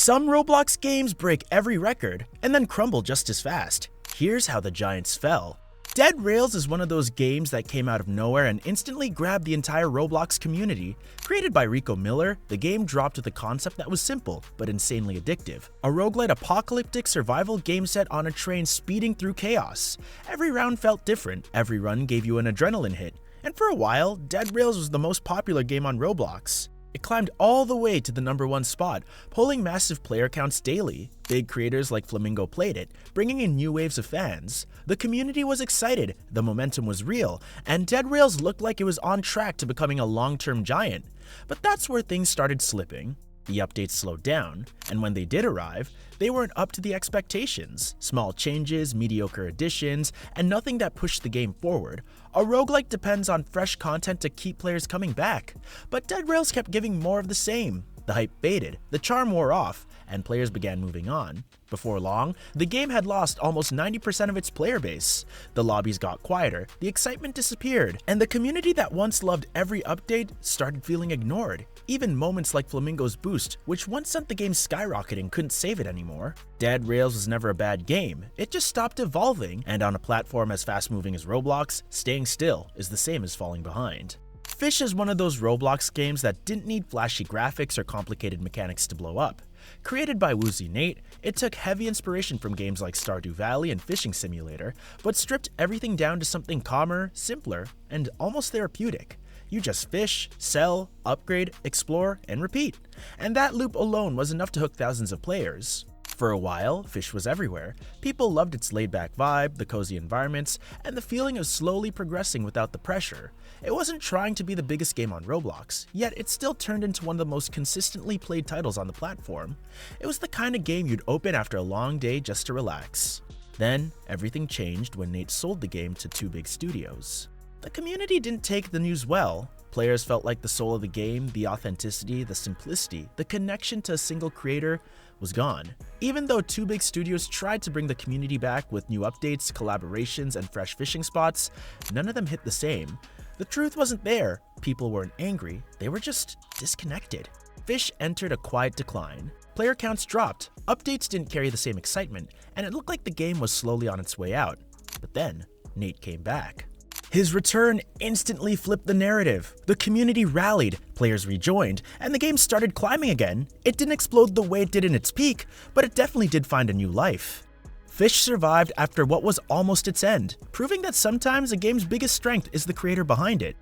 Some Roblox games break every record and then crumble just as fast. Here's how the giants fell. Dead Rails is one of those games that came out of nowhere and instantly grabbed the entire Roblox community. Created by Rico Miller, the game dropped with a concept that was simple but insanely addictive. A roguelite apocalyptic survival game set on a train speeding through chaos. Every round felt different, every run gave you an adrenaline hit, and for a while, Dead Rails was the most popular game on Roblox. It climbed all the way to the #1 spot, pulling massive player counts daily. Big creators like Flamingo played it, bringing in new waves of fans. The community was excited, the momentum was real, and Dead Rails looked like it was on track to becoming a long-term giant. But that's where things started slipping. The updates slowed down, and when they did arrive, they weren't up to the expectations. Small changes, mediocre additions, and nothing that pushed the game forward. A roguelike depends on fresh content to keep players coming back, but Dead Rails kept giving more of the same. The hype faded, the charm wore off, and players began moving on. Before long, the game had lost almost 90% of its player base. The lobbies got quieter, the excitement disappeared, and the community that once loved every update started feeling ignored. Even moments like Flamingo's boost, which once sent the game skyrocketing, couldn't save it anymore. Dead Rails was never a bad game, it just stopped evolving, and on a platform as fast-moving as Roblox, staying still is the same as falling behind. Fish is one of those Roblox games that didn't need flashy graphics or complicated mechanics to blow up. Created by Woozy Nate, it took heavy inspiration from games like Stardew Valley and Fishing Simulator, but stripped everything down to something calmer, simpler, and almost therapeutic. You just fish, sell, upgrade, explore, and repeat. And that loop alone was enough to hook thousands of players. For a while, Fish was everywhere. People loved its laid-back vibe, the cozy environments, and the feeling of slowly progressing without the pressure. It wasn't trying to be the biggest game on Roblox, yet it still turned into one of the most consistently played titles on the platform. It was the kind of game you'd open after a long day just to relax. Then, everything changed when Nate sold the game to two big studios. The community didn't take the news well. Players felt like the soul of the game, the authenticity, the simplicity, the connection to a single creator was gone. Even though two big studios tried to bring the community back with new updates, collaborations, and fresh fishing spots, none of them hit the same. The truth wasn't there. People weren't angry, they were just disconnected. Fish entered a quiet decline. Player counts dropped, updates didn't carry the same excitement, and it looked like the game was slowly on its way out. But then, Nate came back. His return instantly flipped the narrative. The community rallied, players rejoined, and the game started climbing again. It didn't explode the way it did in its peak, but it definitely did find a new life. Fish survived after what was almost its end, proving that sometimes a game's biggest strength is the creator behind it.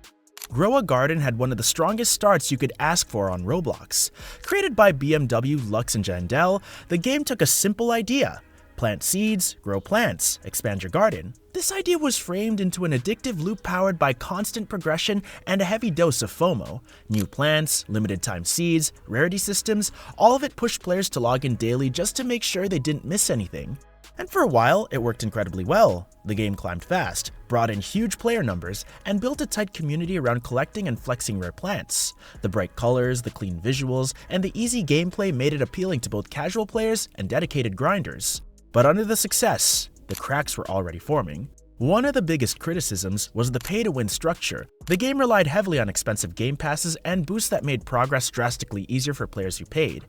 Grow a Garden had one of the strongest starts you could ask for on Roblox. Created by BMW, Lux, and Jandel, the game took a simple idea. Plant seeds, grow plants, expand your garden. This idea was framed into an addictive loop powered by constant progression and a heavy dose of FOMO. New plants, limited time seeds, rarity systems, all of it pushed players to log in daily just to make sure they didn't miss anything. And for a while, it worked incredibly well. The game climbed fast, brought in huge player numbers, and built a tight community around collecting and flexing rare plants. The bright colors, the clean visuals, and the easy gameplay made it appealing to both casual players and dedicated grinders. But under the success, the cracks were already forming. One of the biggest criticisms was the pay-to-win structure. The game relied heavily on expensive game passes and boosts that made progress drastically easier for players who paid.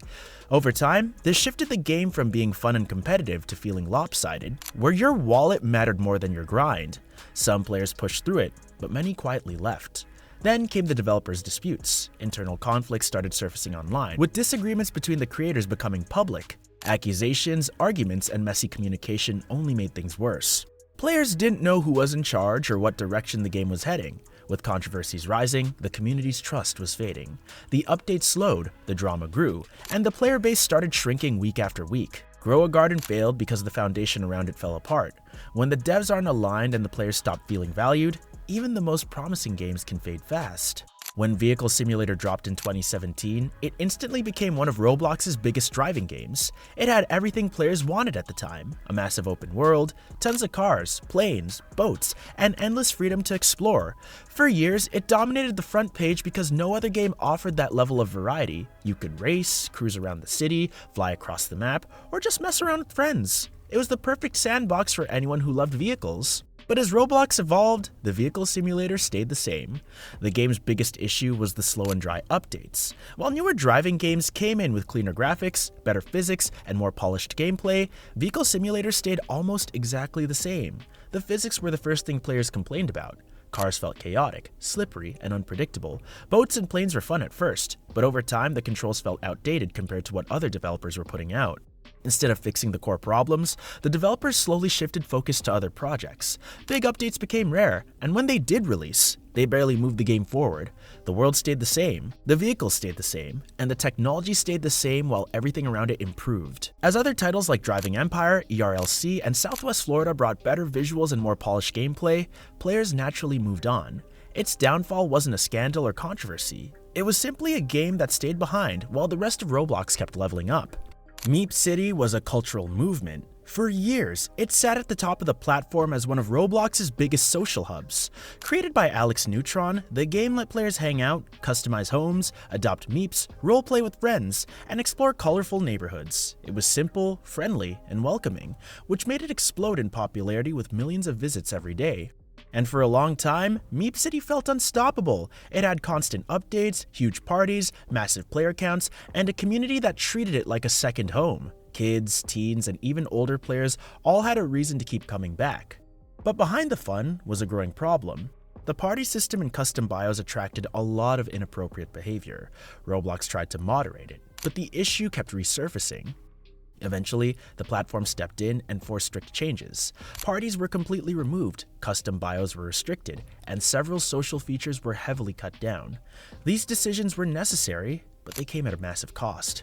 Over time, this shifted the game from being fun and competitive to feeling lopsided, where your wallet mattered more than your grind. Some players pushed through it, but many quietly left. Then came the developers' disputes. Internal conflicts started surfacing online, with disagreements between the creators becoming public. Accusations, arguments, and messy communication only made things worse. Players didn't know who was in charge or what direction the game was heading. With controversies rising, the community's trust was fading. The updates slowed, the drama grew, and the player base started shrinking week after week. Grow a Garden failed because the foundation around it fell apart. When the devs aren't aligned and the players stop feeling valued, even the most promising games can fade fast. When Vehicle Simulator dropped in 2017, it instantly became one of Roblox's biggest driving games. It had everything players wanted at the time: a massive open world, tons of cars, planes, boats, and endless freedom to explore. For years, it dominated the front page because no other game offered that level of variety. You could race, cruise around the city, fly across the map, or just mess around with friends. It was the perfect sandbox for anyone who loved vehicles. But as Roblox evolved, the vehicle simulator stayed the same. The game's biggest issue was the slow and dry updates. While newer driving games came in with cleaner graphics, better physics, and more polished gameplay, Vehicle Simulator stayed almost exactly the same. The physics were the first thing players complained about. Cars felt chaotic, slippery, and unpredictable. Boats and planes were fun at first, but over time the controls felt outdated compared to what other developers were putting out. Instead of fixing the core problems, the developers slowly shifted focus to other projects. Big updates became rare, and when they did release, they barely moved the game forward. The world stayed the same, the vehicles stayed the same, and the technology stayed the same while everything around it improved. As other titles like Driving Empire, ERLC, and Southwest Florida brought better visuals and more polished gameplay, players naturally moved on. Its downfall wasn't a scandal or controversy. It was simply a game that stayed behind while the rest of Roblox kept leveling up. Meep City was a cultural movement. For years, it sat at the top of the platform as one of Roblox's biggest social hubs. Created by Alex Neutron, the game let players hang out, customize homes, adopt meeps, roleplay with friends, and explore colorful neighborhoods. It was simple, friendly, and welcoming, which made it explode in popularity with millions of visits every day. And for a long time, Meep City felt unstoppable. It had constant updates, huge parties, massive player counts, and a community that treated it like a second home. Kids, teens, and even older players all had a reason to keep coming back. But behind the fun was a growing problem. The party system and custom bios attracted a lot of inappropriate behavior. Roblox tried to moderate it, but the issue kept resurfacing. Eventually, the platform stepped in and forced strict changes. Parties were completely removed, custom bios were restricted, and several social features were heavily cut down. These decisions were necessary, but they came at a massive cost.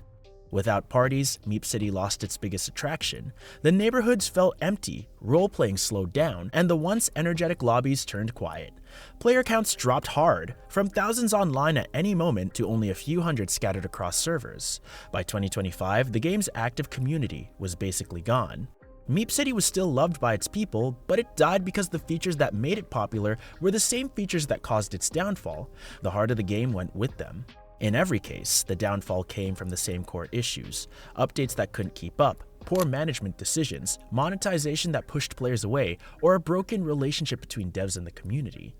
Without parties, Meep City lost its biggest attraction. The neighborhoods felt empty, role-playing slowed down, and the once energetic lobbies turned quiet. Player counts dropped hard, from thousands online at any moment to only a few hundred scattered across servers. By 2025, the game's active community was basically gone. Meep City was still loved by its people, but it died because the features that made it popular were the same features that caused its downfall. The heart of the game went with them. In every case, the downfall came from the same core issues: updates that couldn't keep up, poor management decisions, monetization that pushed players away, or a broken relationship between devs and the community.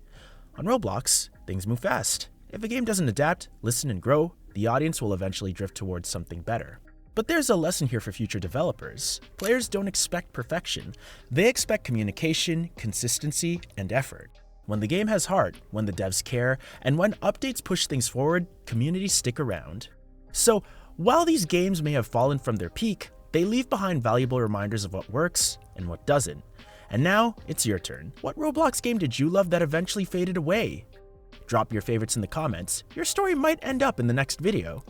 On Roblox, things move fast. If a game doesn't adapt, listen, and grow, the audience will eventually drift towards something better. But there's a lesson here for future developers. Players don't expect perfection. They expect communication, consistency, and effort. When the game has heart, when the devs care, and when updates push things forward, communities stick around. So, while these games may have fallen from their peak, they leave behind valuable reminders of what works and what doesn't. And now, it's your turn. What Roblox game did you love that eventually faded away? Drop your favorites in the comments. Your story might end up in the next video.